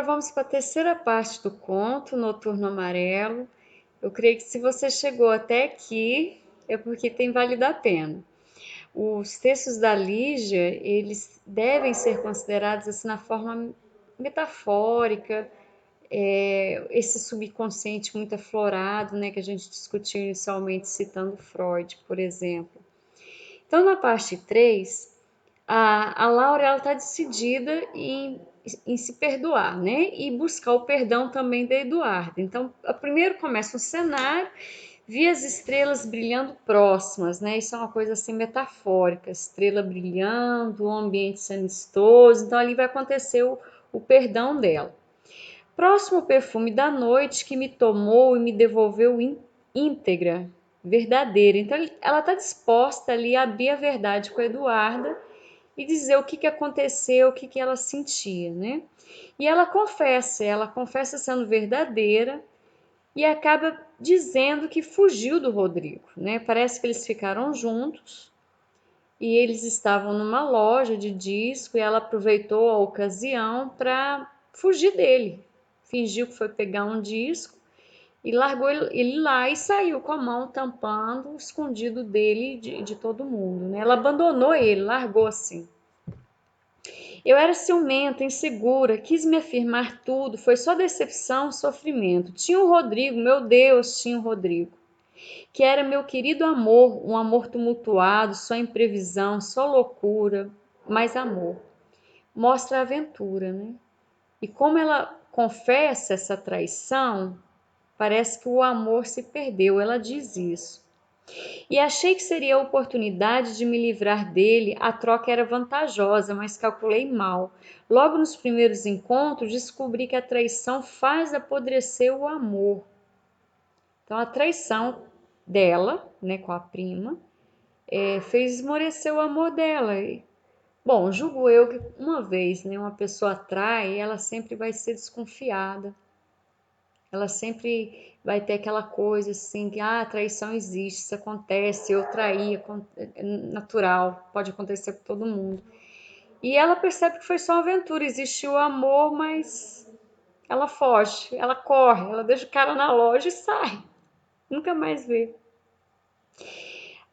agora vamos para a terceira parte do conto, Noturno Amarelo. Eu creio que se você chegou até aqui, é porque tem valido a pena. Os textos da Lígia, eles devem ser considerados assim na forma metafórica, esse subconsciente muito aflorado, né, que a gente discutiu inicialmente citando Freud, por exemplo. Então, na parte 3, a Laura está decidida em se perdoar, né? E buscar o perdão também da Eduarda. Então, primeiro começa um cenário, vi as estrelas brilhando próximas, né? Isso é uma coisa assim metafórica, estrela brilhando, um ambiente amistoso. Então, ali vai acontecer o perdão dela. Próximo perfume da noite que me tomou e me devolveu íntegra, verdadeira. Então, ela está disposta ali a abrir a verdade com a Eduarda e dizer o que aconteceu, o que ela sentia, né? E ela confessa sendo verdadeira e acaba dizendo que fugiu do Rodrigo, né? Parece que eles ficaram juntos e eles estavam numa loja de disco e ela aproveitou a ocasião para fugir dele. Fingiu que foi pegar um disco e largou ele lá e saiu com a mão tampando, escondido dele de todo mundo, né? Ela abandonou ele, largou assim. Eu era ciumenta, insegura, quis me afirmar tudo, foi só decepção, sofrimento. Tinha o Rodrigo, meu Deus, tinha o Rodrigo, que era meu querido amor, um amor tumultuado, só imprevisão, só loucura, mas amor. Mostra a aventura, né? E como ela confessa essa traição, parece que o amor se perdeu, ela diz isso. E achei que seria a oportunidade de me livrar dele, a troca era vantajosa, mas calculei mal. Logo nos primeiros encontros, descobri que a traição faz apodrecer o amor. Então, a traição dela, né, com a prima, fez esmorecer o amor dela. Bom, julgo eu que uma vez, né, uma pessoa trai, ela sempre vai ser desconfiada. Ela sempre vai ter aquela coisa assim, que a traição existe, isso acontece, eu traí, é natural, pode acontecer com todo mundo. E ela percebe que foi só uma aventura, existiu o amor, mas ela foge, ela corre, ela deixa o cara na loja e sai, nunca mais vê.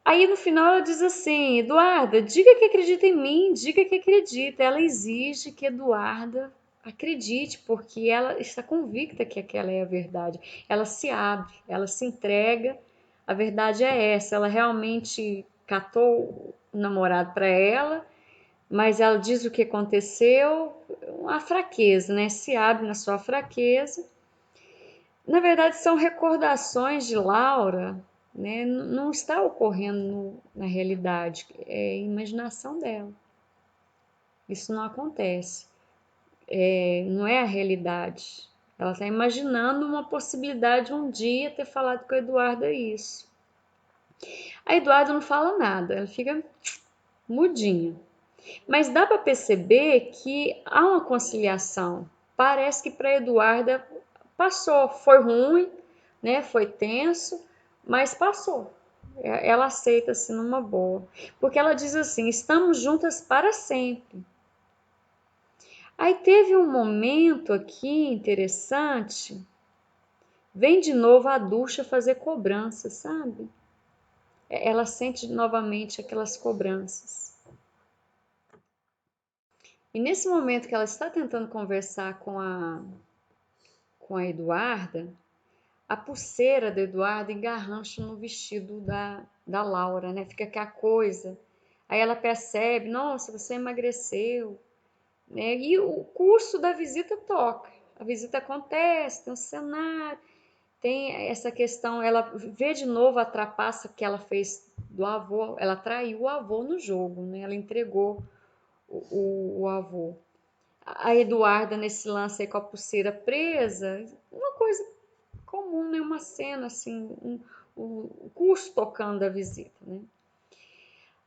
Aí no final ela diz assim: Eduarda, diga que acredita em mim, diga que acredita. Ela exige que Eduarda acredite, porque ela está convicta que aquela é a verdade. Ela se abre, ela se entrega. A verdade é essa. Ela realmente catou o namorado para ela, mas ela diz o que aconteceu, a fraqueza, né? Se abre na sua fraqueza. Na verdade, são recordações de Laura, né? Não está ocorrendo na realidade, é a imaginação dela. Isso não acontece, não é a realidade. Ela está imaginando uma possibilidade de um dia ter falado com a Eduarda isso. A Eduarda não fala nada, ela fica mudinha. Mas dá para perceber que há uma conciliação. Parece que para a Eduarda passou, foi ruim, né? Foi tenso, mas passou. Ela aceita-se numa boa, porque ela diz assim: estamos juntas para sempre. Aí teve um momento aqui interessante, vem de novo a Ducha fazer cobrança, sabe? Ela sente novamente aquelas cobranças. E nesse momento que ela está tentando conversar com a Eduarda, a pulseira da Eduarda engarrancha no vestido da Laura, né? Fica aquela coisa. Aí ela percebe, nossa, você emagreceu, né? E o curso da visita toca. A visita acontece, tem um cenário, tem essa questão, ela vê de novo a trapaça que ela fez do avô, ela traiu o avô no jogo, né? Ela entregou o avô. A Eduarda nesse lance aí com a pulseira presa, uma coisa comum, né? Uma cena assim, o curso tocando a visita, né?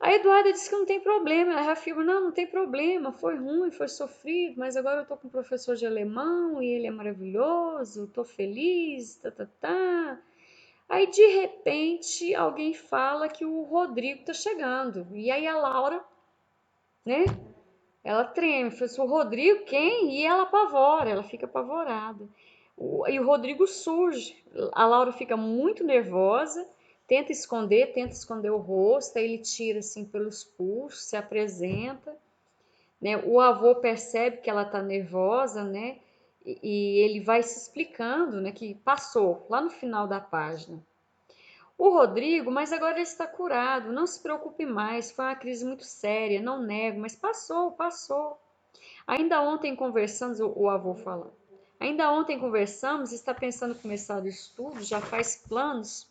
A Eduarda disse que não tem problema, ela afirma, não tem problema, foi ruim, foi sofrido, mas agora eu tô com um professor de alemão e ele é maravilhoso, tô feliz, tá. Aí, de repente, alguém fala que o Rodrigo tá chegando, e aí a Laura, né, Ela treme, fala assim, o Rodrigo, quem? E ela apavora, ela fica apavorada. E o Rodrigo surge. A Laura fica muito nervosa, tenta esconder o rosto, aí ele tira assim pelos pulsos, se apresenta, né? O avô percebe que ela tá nervosa, né? E ele vai se explicando, né? Que passou lá no final da página. O Rodrigo, mas agora ele está curado, não se preocupe mais, foi uma crise muito séria, não nego, mas passou, passou. Ainda ontem conversamos, o avô falando. Ainda ontem conversamos, está pensando em começar o estudo, já faz planos.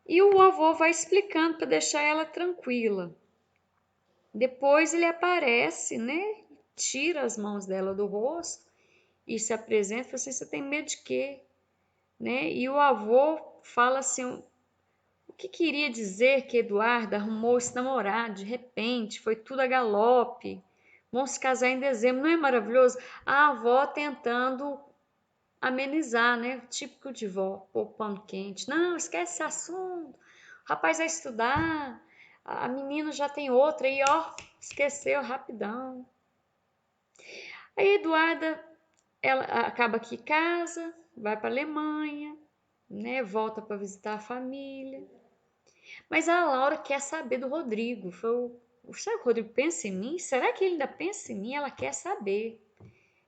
E o avô vai explicando para deixar ela tranquila. Depois ele aparece, né? Tira as mãos dela do rosto e se apresenta e fala assim, você tem medo de quê? Né? E o avô fala assim, o que queria dizer que Eduardo arrumou esse namorado de repente, foi tudo a galope. Vão se casar em dezembro, não é maravilhoso? A avó tentando amenizar, né? Típico de vó, pôr pano quente. Não, esquece esse assunto. O rapaz vai estudar, a menina já tem outra e ó, esqueceu rapidão. Aí a Eduarda, ela acaba que casa, vai para a Alemanha, né? Volta para visitar a família. Mas a Laura quer saber do Rodrigo. Será que o Rodrigo pensa em mim? Será que ele ainda pensa em mim? Ela quer saber.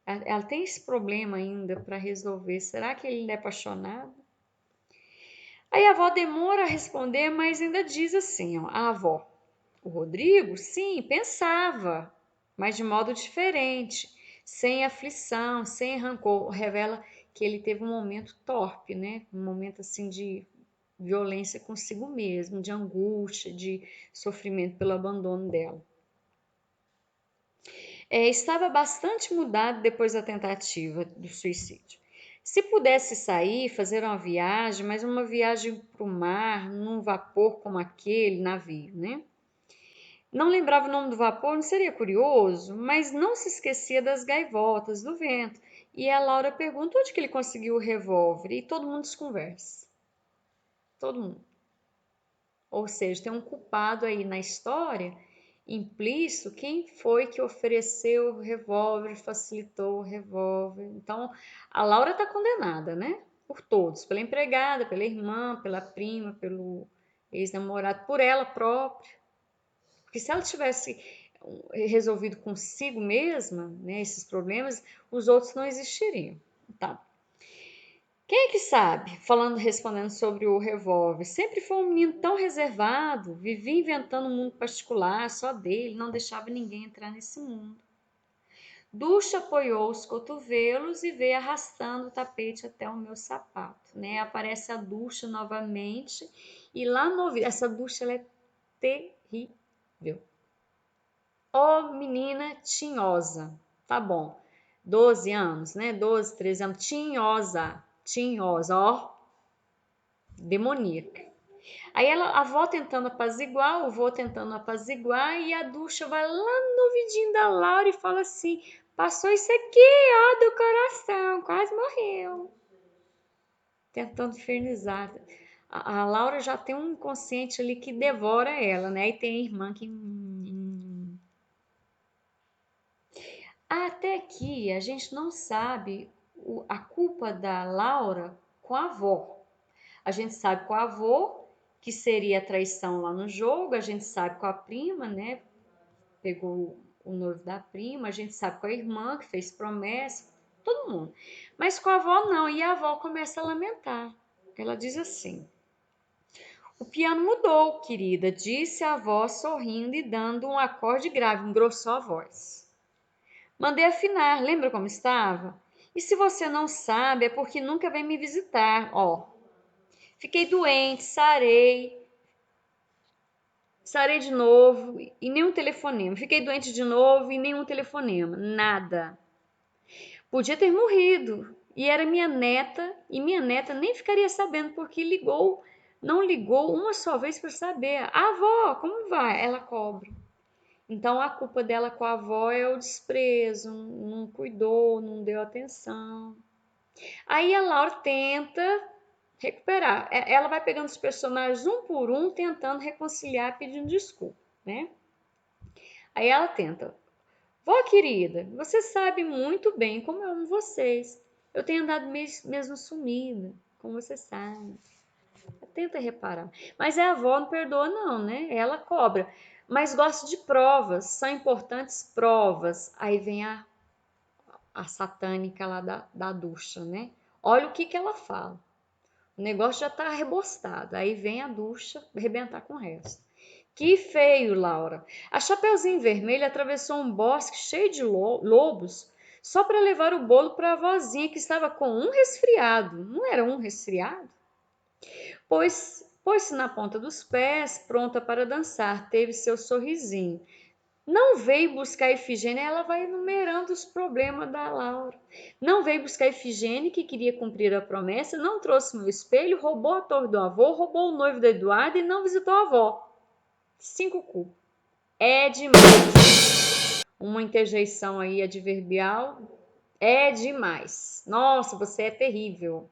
Ela tem esse problema ainda para resolver. Será que ele ainda é apaixonado? Aí a avó demora a responder, mas ainda diz assim, ó, a avó. O Rodrigo, sim, pensava, mas de modo diferente, sem aflição, sem rancor. Revela que ele teve um momento torpe, né? Um momento assim de violência consigo mesmo, de angústia, de sofrimento pelo abandono dela. Estava bastante mudado depois da tentativa do suicídio. Se pudesse sair, fazer uma viagem, mas uma viagem para o mar, num vapor como aquele navio, né? Não lembrava o nome do vapor, não seria curioso, mas não se esquecia das gaivotas, do vento. E a Laura pergunta onde que ele conseguiu o revólver e todo mundo desconversa. Todo mundo. Ou seja, tem um culpado aí na história, implícito, quem foi que ofereceu o revólver, facilitou o revólver. Então, a Laura está condenada, né? Por todos, pela empregada, pela irmã, pela prima, pelo ex-namorado, por ela própria. Porque se ela tivesse resolvido consigo mesma, né, esses problemas, os outros não existiriam. Tá. Quem é que sabe? Respondendo sobre o revólver, sempre foi um menino tão reservado, vivia inventando um mundo particular só dele, não deixava ninguém entrar nesse mundo. Ducha apoiou os cotovelos e veio arrastando o tapete até o meu sapato, né? Aparece a Ducha novamente e lá no ouvido, essa Ducha ela é terrível. Ó, menina tinhosa, tá bom. 12 anos, né? 12, 13 anos, tinhosa, ó, demoníaca. Aí a avó tentando apaziguar, o avô tentando apaziguar, e a Ducha vai lá no ouvidinho da Laura e fala assim: passou isso aqui, ó, do coração, quase morreu. Tentando infernizar. A Laura já tem um inconsciente ali que devora ela, né? E tem a irmã que. Até aqui a gente não sabe a culpa da Laura com a avó. A gente sabe com a avó que seria a traição lá no jogo, a gente sabe com a prima, né? Pegou o noivo da prima, a gente sabe com a irmã que fez promessa, todo mundo. Mas com a avó não, e a avó começa a lamentar. Ela diz assim: o piano mudou, querida, disse a avó sorrindo e dando um acorde grave, engrossou a voz. Mandei afinar, lembra como estava? E se você não sabe, é porque nunca vem me visitar, ó. Fiquei doente, sarei de novo e nenhum telefonema. Fiquei doente de novo e nenhum telefonema, nada. Podia ter morrido e era minha neta e minha neta nem ficaria sabendo porque não ligou uma só vez para saber. Avó, como vai? Ela cobra. Então a culpa dela com a avó é o desprezo, não cuidou, não deu atenção. Aí a Laura tenta recuperar. Ela vai pegando os personagens um por um, tentando reconciliar, pedindo desculpa, né? Aí ela tenta. Vó querida, você sabe muito bem como eu amo vocês. Eu tenho andado mesmo sumida, como você sabe. Tenta reparar. Mas a avó não perdoa, não, né? Ela cobra. Mas gosta de provas, são importantes provas. Aí vem a satânica lá da ducha, né? Olha o que ela fala. O negócio já tá arrebostado. Aí vem a ducha arrebentar com o resto. Que feio, Laura. A Chapeuzinho Vermelho atravessou um bosque cheio de lobos só para levar o bolo para a vozinha que estava com um resfriado. Não era um resfriado? Pôs-se na ponta dos pés, pronta para dançar, teve seu sorrisinho. Não veio buscar Ifigênia, ela vai enumerando os problemas da Laura. Não veio buscar Ifigênia, que queria cumprir a promessa, não trouxe meu espelho, roubou a torre do avô, roubou o noivo da Eduarda e não visitou a avó. 5 culpas. É demais. Uma interjeição aí adverbial é demais. Nossa, você é terrível.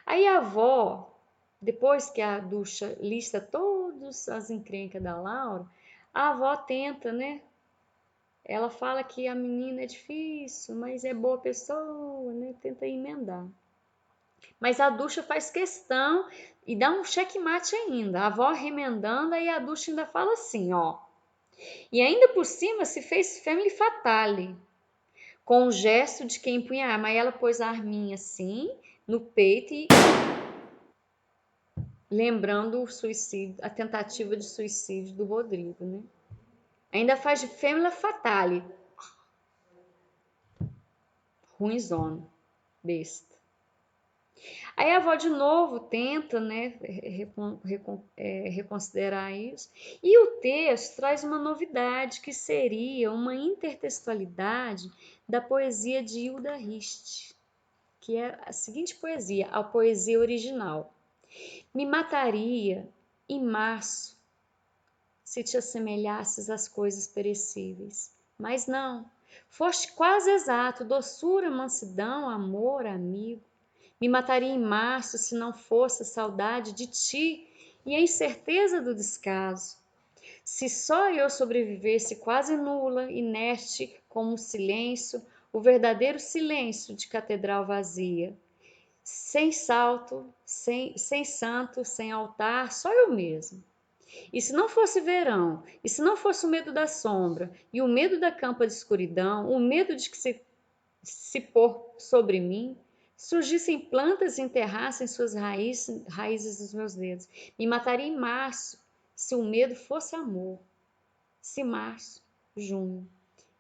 Aí a avó, depois que a ducha lista todas as encrencas da Laura, a avó tenta, né? Ela fala que a menina é difícil, mas é boa pessoa, né? Tenta emendar. Mas a ducha faz questão e dá um checkmate ainda. A avó remendando, aí a ducha ainda fala assim, ó. E ainda por cima se fez family fatale, com o gesto de quem punha a arma. Aí ela pôs a arminha assim no peito e lembrando o suicídio, a tentativa de suicídio do Rodrigo, né? Ainda faz de family fatale. Ruinzona, besta. Aí a avó de novo tenta, né, reconsiderar isso. E o texto traz uma novidade, que seria uma intertextualidade da poesia de Hilda Rist, que é a seguinte poesia, a poesia original. Me mataria em março se te assemelhasses às coisas perecíveis. Mas não, foste quase exato, doçura, mansidão, amor, amigo. Me mataria em março se não fosse a saudade de ti e a incerteza do descaso. Se só eu sobrevivesse quase nula, inerte como um silêncio, o verdadeiro silêncio de catedral vazia. Sem salto, sem santo, sem altar, só eu mesmo. E se não fosse verão, e se não fosse o medo da sombra, e o medo da campa de escuridão, o medo de que se pôr sobre mim, surgissem plantas e enterrassem suas raízes dos meus dedos. Me mataria em março, se o medo fosse amor. Se março, junho.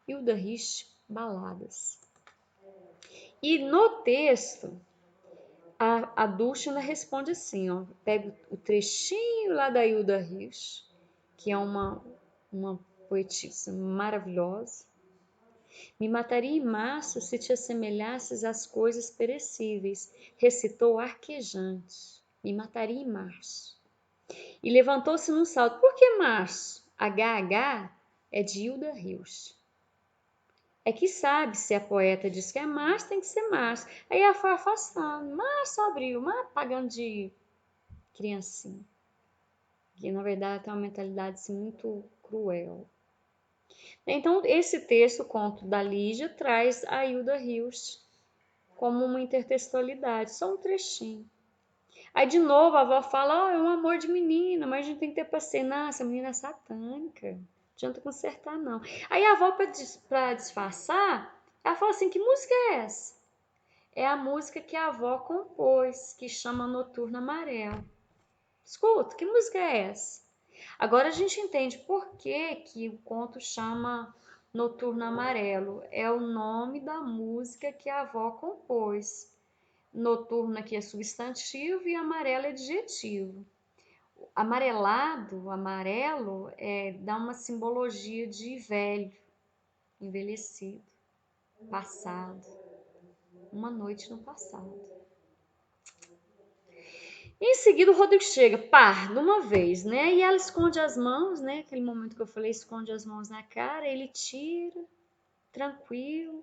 Hilda Rich, baladas. E no texto, a Dulcina responde assim, ó, pega o trechinho lá da Hilda Rich, que é uma poetisa maravilhosa. Me mataria em março se te assemelhasses às coisas perecíveis, recitou arquejante. Me mataria em março. E levantou-se num salto. Por que março? HH é de Hilda Rios. É que sabe, se a poeta diz que é março, tem que ser março. Aí ela foi afastando. Março, abril, pagando de criancinha. Que na verdade tem uma mentalidade assim, muito cruel. Então, esse texto, o conto da Lígia, traz a Hilda Rios como uma intertextualidade, só um trechinho. Aí, de novo, a avó fala, é um amor de menina, mas a gente tem que ter paciência. Não, essa menina é satânica, não adianta consertar, não. Aí a avó, para disfarçar, ela fala assim, que música é essa? É a música que a avó compôs, que chama Noturno Amarelo. Escuta, que música é essa? Agora a gente entende por que o conto chama Noturno Amarelo. É o nome da música que a avó compôs. Noturno aqui é substantivo e amarelo é adjetivo. Amarelado, amarelo, dá uma simbologia de velho, envelhecido, passado, uma noite no passado. Em seguida, o Rodrigo chega, pá, de uma vez, né? E ela esconde as mãos, né? Aquele momento que eu falei, esconde as mãos na cara, ele tira, tranquilo,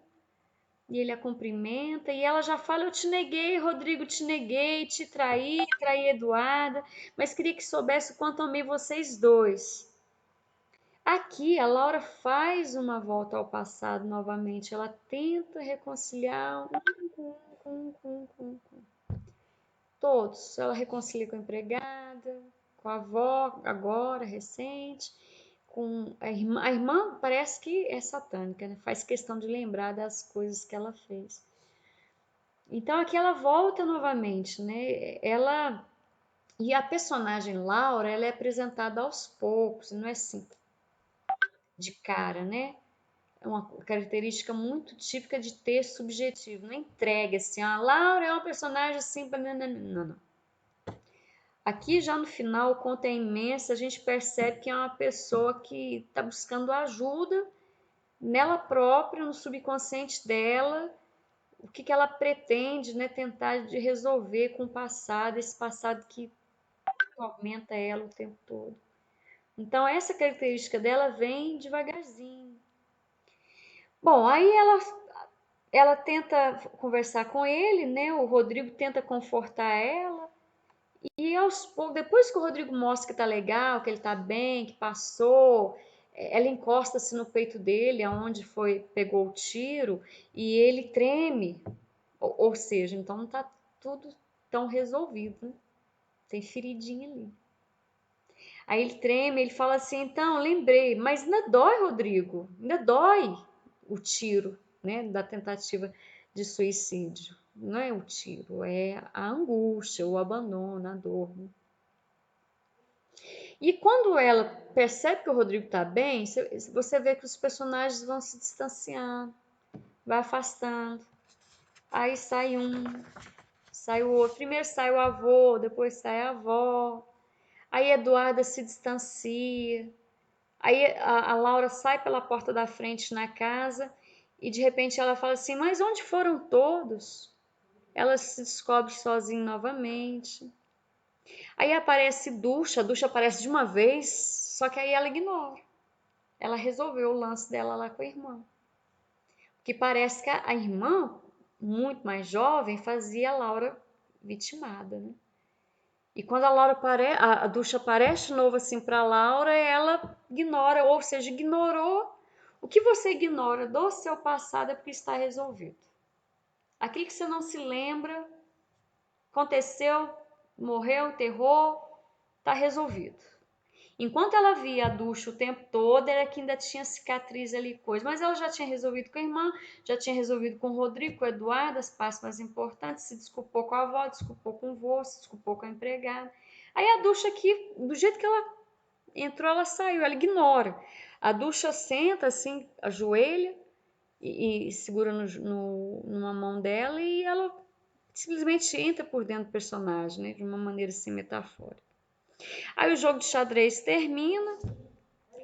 e ele a cumprimenta, e ela já fala, eu te neguei, Rodrigo, te neguei, te traí Eduarda, mas queria que soubesse o quanto amei vocês dois. Aqui a Laura faz uma volta ao passado novamente, ela tenta reconciliar com todos. Ela reconcilia com a empregada, com a avó, agora, recente, com a irmã. A irmã parece que é satânica, né? Faz questão de lembrar das coisas que ela fez. Então aqui ela volta novamente, né? Ela e a personagem Laura, ela é apresentada aos poucos, não é assim de cara, né? É uma característica muito típica de texto subjetivo, não entrega assim, a Laura é uma personagem assim, não, não. Aqui já no final o conto é imenso, a gente percebe que é uma pessoa que está buscando ajuda nela própria, no subconsciente dela, o que ela pretende, né, tentar de resolver com o passado, esse passado que tormenta ela o tempo todo. Então essa característica dela vem devagarzinho. Bom, aí ela tenta conversar com ele, né? O Rodrigo tenta confortar ela. E aos poucos, depois que o Rodrigo mostra que tá legal, que ele tá bem, que passou, ela encosta-se no peito dele, aonde pegou o tiro, e ele treme. Ou seja, então não tá tudo tão resolvido, né? Tem feridinha ali. Aí ele treme, ele fala assim, então, lembrei, mas ainda dói, Rodrigo, ainda dói o tiro, né, da tentativa de suicídio. Não é o tiro, é a angústia, o abandono, a dor. Né? E quando ela percebe que o Rodrigo está bem, você vê que os personagens vão se distanciando, vai afastando. Aí sai um, sai o outro. Primeiro sai o avô, depois sai a avó. Aí Eduarda se distancia. Aí a Laura sai pela porta da frente na casa e de repente ela fala assim: Mas onde foram todos? Ela se descobre sozinha novamente. Aí aparece Ducha, a Ducha aparece de uma vez, só que aí ela ignora. Ela resolveu o lance dela lá com a irmã. Porque parece que a irmã, muito mais jovem, fazia a Laura vitimada, né? E quando a Laura a Ducha aparece de novo assim para Laura, ela ignora, ou seja, ignorou. O que você ignora do seu passado é porque está resolvido. Aquilo que você não se lembra, aconteceu, morreu, enterrou, está resolvido. Enquanto ela via a Ducha o tempo todo, era que ainda tinha cicatriz ali, coisa. Mas ela já tinha resolvido com a irmã, já tinha resolvido com o Rodrigo, com o Eduardo, as partes mais importantes, se desculpou com a avó, desculpou com o vô, se desculpou com a empregada. Aí a Ducha aqui, do jeito que ela entrou, ela saiu, ela ignora. A Ducha senta assim, ajoelha e segura numa mão dela e ela simplesmente entra por dentro do personagem, né, de uma maneira assim metafórica. Aí o jogo de xadrez termina,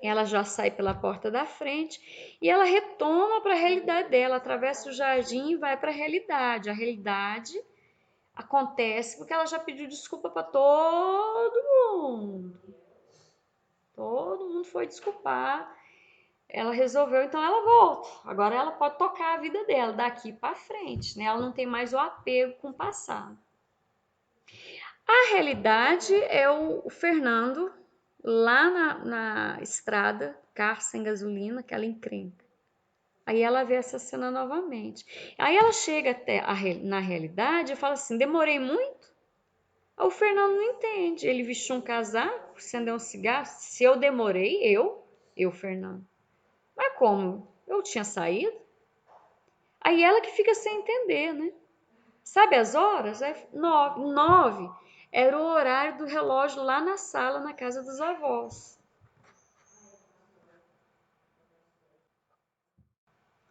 ela já sai pela porta da frente e ela retoma para a realidade dela, atravessa o jardim e vai para a realidade. A realidade acontece porque ela já pediu desculpa para todo mundo. Todo mundo foi desculpar. Ela resolveu, então ela volta. Agora ela pode tocar a vida dela daqui para frente, né? Ela não tem mais o apego com o passado. A realidade é o Fernando lá na estrada, carro sem gasolina, aquela encrenca. Aí ela vê essa cena novamente. Aí ela chega até na realidade e fala assim: demorei muito? Aí o Fernando não entende. Ele vestiu um casaco, acendeu um cigarro. Se eu demorei, eu, Fernando. Mas como? Eu tinha saído? Aí ela que fica sem entender, né? Sabe as horas? É 9. Era o horário do relógio lá na sala, na casa dos avós.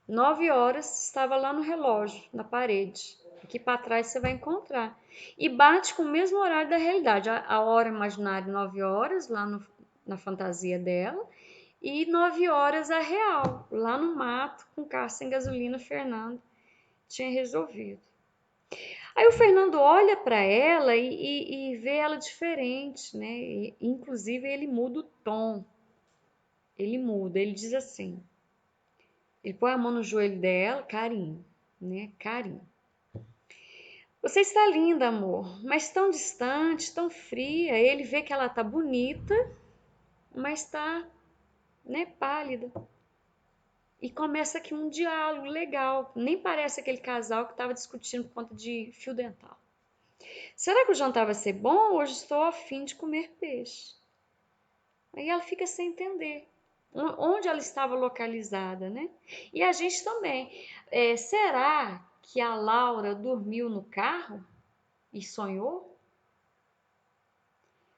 9 horas estava lá no relógio, na parede. Aqui para trás você vai encontrar. E bate com o mesmo horário da realidade. A hora imaginária, 9 horas, lá na fantasia dela. E 9 horas a real, lá no mato, com carro sem gasolina, Fernando tinha resolvido. Aí o Fernando olha para ela e vê ela diferente, né? Inclusive ele muda o tom. Ele muda, ele diz assim. Ele põe a mão no joelho dela, carinho, né? Carinho. Você está linda, amor, mas tão distante, tão fria. Ele vê que ela tá bonita, mas tá né, pálida. E começa aqui um diálogo legal. Nem parece aquele casal que estava discutindo por conta de fio dental. Será que o jantar vai ser bom? Hoje estou a fim de comer peixe. Aí ela fica sem entender onde ela estava localizada, né? E a gente também. Será que a Laura dormiu no carro e sonhou?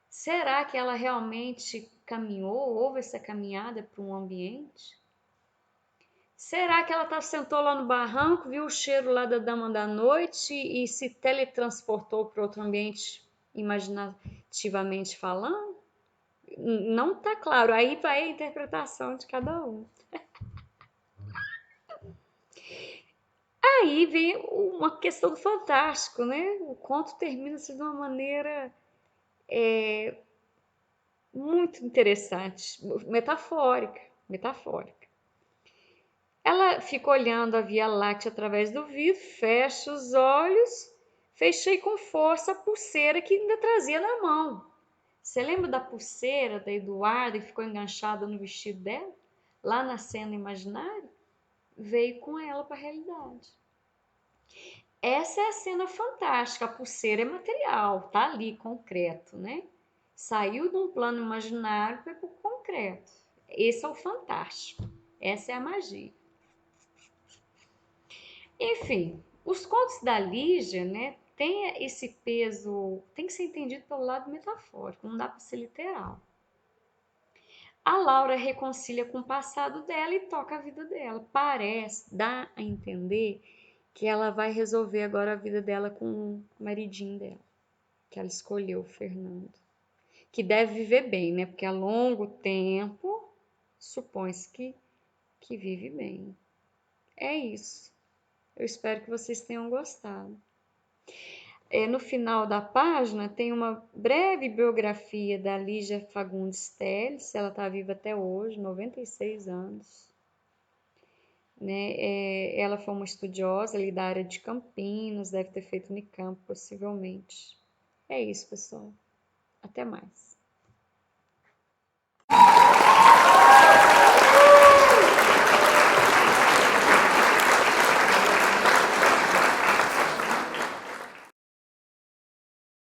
Será que ela realmente caminhou, houve essa caminhada para um ambiente? Será que ela sentou lá no barranco, viu o cheiro lá da dama da noite e se teletransportou para outro ambiente, imaginativamente falando? Não está claro, aí vai a interpretação de cada um. Aí vem uma questão do fantástico, né? O conto termina-se de uma maneira muito interessante, metafórica. Ela fica olhando a Via Láctea através do vidro, fecha os olhos, fechei com força a pulseira que ainda trazia na mão. Você lembra da pulseira da Eduarda que ficou enganchada no vestido dela? Lá na cena imaginária? Veio com ela para a realidade. Essa é a cena fantástica. A pulseira é material, tá ali, concreto, né? Saiu de um plano imaginário para o concreto. Esse é o fantástico. Essa é a magia. Enfim, os contos da Lígia, né, tem esse peso, tem que ser entendido pelo lado metafórico, não dá para ser literal. A Laura reconcilia com o passado dela e toca a vida dela. Parece, dá a entender que ela vai resolver agora a vida dela com o maridinho dela, que ela escolheu, o Fernando. Que deve viver bem, né? Porque a longo tempo supõe-se que vive bem. É isso. Eu espero que vocês tenham gostado. No final da página tem uma breve biografia da Lígia Fagundes Telles, ela está viva até hoje, 96 anos. Né? Ela foi uma estudiosa ali da área de Campinas, deve ter feito Unicamp, possivelmente. É isso, pessoal. Até mais.